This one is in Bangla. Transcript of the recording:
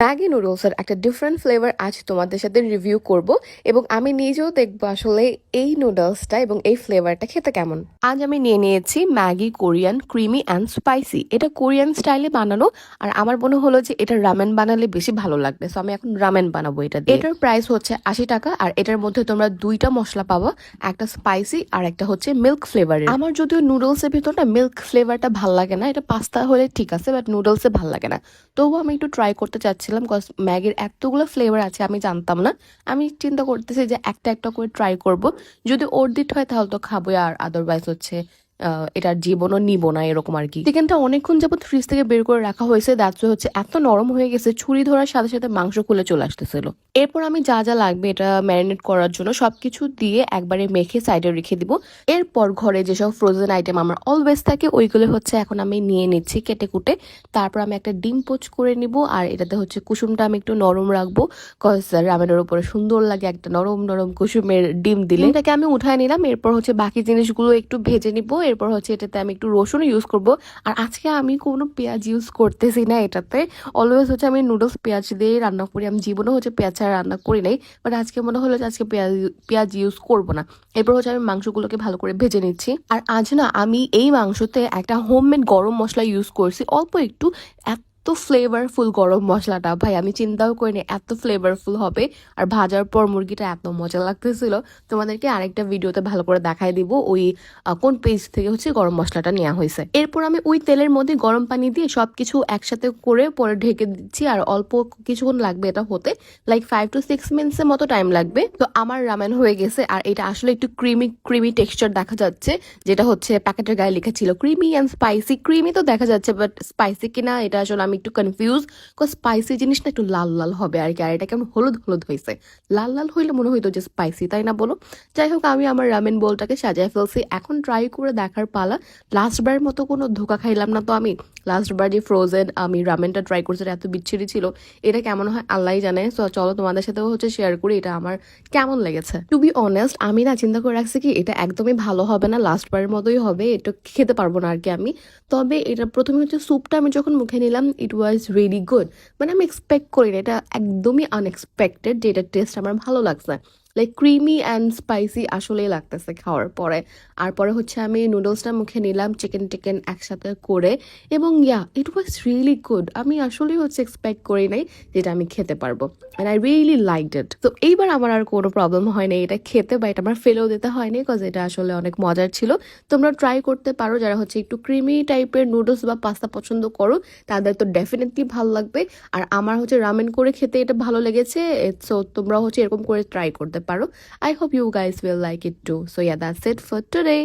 ম্যাগি নুডলসের একটা ডিফারেন্ট ফ্লেভার আজ তোমাদের সাথে রিভিউ করব এবং আমি নিজেও দেখবো আসলে এই নুডলসটা এবং এই ফ্লেভারটা খেতে কেমন। আজ আমি নিয়ে নিয়েছি Maggi Korean creamy and spicy. এটা কোরিয়ান স্টাইলে বানানো আর আমার মনে হলো যে এটা রামেন বানালে বেশি ভালো লাগবে, সো আমি এখন রামেন বানাবো এটা দিয়ে। এটার প্রাইস হচ্ছে 80 টাকা আর এটার মধ্যে তোমরা দুইটা মশলা পাবা, একটা স্পাইসি আর একটা হচ্ছে মিল্ক ফ্লেভারের। আমার যদিও নুডলসের ভিতর না মিল্ক ফ্লেভারটা ভাল লাগে না, এটা পাস্তা হলে ঠিক আছে বাট নুডলসে ভাল লাগে না। তবুও আমি একটু ট্রাই করতে চাচ্ছিলাম, কজ ম্যাগির এতগুলো ফ্লেভার আছে আমি জানতাম না। আমি চিন্তা করতেছি যে একটা একটা করে ট্রাই করব, যদি অর্ধিট হয় তাহলে তো খাবোই, আর আদারওয়াইজ হচ্ছে এটার জীবনও নিব না এরকম আর কি। চিকেনটা অনেকক্ষণ যাবত ফ্রিজ থেকে বের করে রাখা হয়েছে, দ্যাটস হচ্ছে এত নরম হয়ে গেছে, ছুরি ধরার সাথে সাথে মাংস খুলে চলে আসতেছিল। এরপর আমি যা যা লাগবে এটা ম্যারিনেট করার জন্য সবকিছু দিয়ে একবারে মেখে সাইডে রেখে দিব। এরপর ঘরে যেসব ফ্রোজেন আইটেম আমার অলওয়েজ থাকে ওইগুলো হচ্ছে এখন আমি নিয়ে নিচ্ছি কেটে কুটে। তারপর আমি একটা ডিম পোচ করে নিব আর এটাতে হচ্ছে কুসুমটা আমি একটু নরম রাখবো, কজ রামেনের উপরে সুন্দর লাগে একটা নরম নরম কুসুমের ডিম দিলে। এটাকে আমি উঠায় নিলাম। এরপর হচ্ছে বাকি জিনিসগুলো একটু ভেজে নিব। এরপর হচ্ছে এটাতে আমি একটু রসুন ইউজ করব। আর আজকে আমি কোনো পেঁয়াজ ইউজ করতেছি না এটাতে। অলওয়েজ হচ্ছে আমি নুডলস পেঁয়াজ দিয়ে রান্না করি, আমি জীবনেও হচ্ছে পেঁয়াজ ছাড়া রান্না করি নাই, বাট আজকে মনে হলো যে আজকে পেঁয়াজ ইউজ করব না। এরপর হচ্ছে আমি মাংসগুলোকে ভালো করে ভেজে নিচ্ছি। আর আজ না আমি এই মাংসতে একটা হোমমেড গরম মশলা ইউজ করছি অল্প একটু। এত ফ্লেভারফুল গরম মশলাটা ভাই আমি চিন্তাও করিনি এত ফ্লেভারফুল হবে। আর ভাজার পর মুরগিটা এত মজা লাগতেছিল, তোমাদেরকে আরেকটা ভিডিওতে ভালো করে দেখাই দিব ওই কোন পেজ থেকে হচ্ছে গরম মশলাটা নেওয়া হয়েছে। এরপর আমি ওই তেলের মধ্যে গরম পানি দিয়ে সবকিছু একসাথে করে পরে ঢেকে দিচ্ছি। আর অল্প কিছুক্ষণ লাগবে এটা হতে, লাইক 5 to 6 মিনিটসের মতো টাইম লাগবে। তো আমার রামেন হয়ে গেছে আর এটা আসলে একটু ক্রিমি ক্রিমি টেক্সচার দেখা যাচ্ছে, যেটা হচ্ছে প্যাকেটের গায়ে লেখা ছিল ক্রিমি অ্যান্ড স্পাইসি। ক্রিমি তো দেখা যাচ্ছে বাট স্পাইসি কিনা এটা আসলে আমি একটু কনফিউজ, কজ স্পাইসি জিনিসটা একটু লাল লাল হবে আর কি, আর এটা কেমন হলুদ হলুদ হয়েছে। লাল লাল হইলে মনে হইতো যে স্পাইসি, তাই না বলো? যাই হোক আমি আমার রামেন বোলটাকে সাজায় ফেলছি, এখন ট্রাই করে দেখার পালা। লাস্টবারের মতো কোনো ধোকা খাইলাম না তো আমি? লাস্টবার যে ফ্রোজেন আমি রামেনটা ট্রাই করছি এত বিচ্ছিরি ছিল, এটা কেমন হয় আল্লাহ জানে। সো চলো তোমাদের সাথেও হচ্ছে শেয়ার করি এটা আমার কেমন লেগেছে। টু বি অনেস্ট আমি না চিন্তা করে রাখছি কি এটা একদমই ভালো হবে না, লাস্টবারের মতোই হবে, এটা খেতে পারবো না আর কি আমি। তবে এটা প্রথমে হচ্ছে স্যুপটা আমি যখন মুখে নিলাম ইট ওয়াজ রিয়েলি গুড। মানে আমি এক্সপেক্ট করিনি, এটা একদমই আনএক্সপেক্টেড যে এটা টেস্ট আমার ভালো লাগছে। লাইক ক্রিমি অ্যান্ড স্পাইসি আসলেই লাগতেছে খাওয়ার পরে। আর পরে হচ্ছে আমি নুডলসটা মুখে নিলাম চিকেন টিকেন একসাথে করে, এবং ইট ওয়াজ রিয়েলি গুড। আমি আসলেই হচ্ছে এক্সপেক্ট করি নাই যেটা আমি খেতে পারবো, অ্যান্ড আই রিয়েলি লাইকড ইট। তো এইবার আমার আর কোনো প্রবলেম হয় না এটা খেতে, বা এটা আমার ফেলেও দিতে হয়নি, কজ এটা আসলে অনেক মজার ছিল। তোমরা ট্রাই করতে পারো যারা হচ্ছে একটু ক্রিমি টাইপের নুডলস বা পাস্তা পছন্দ করো, তাদের তো ডেফিনেটলি ভালো লাগবে। আর আমার হচ্ছে রামেন করে খেতে এটা ভালো লেগেছে, সো তোমরা হচ্ছে এরকম করে ট্রাই করতে পারো। I hope you guys will like it too. So yeah, that's it for today.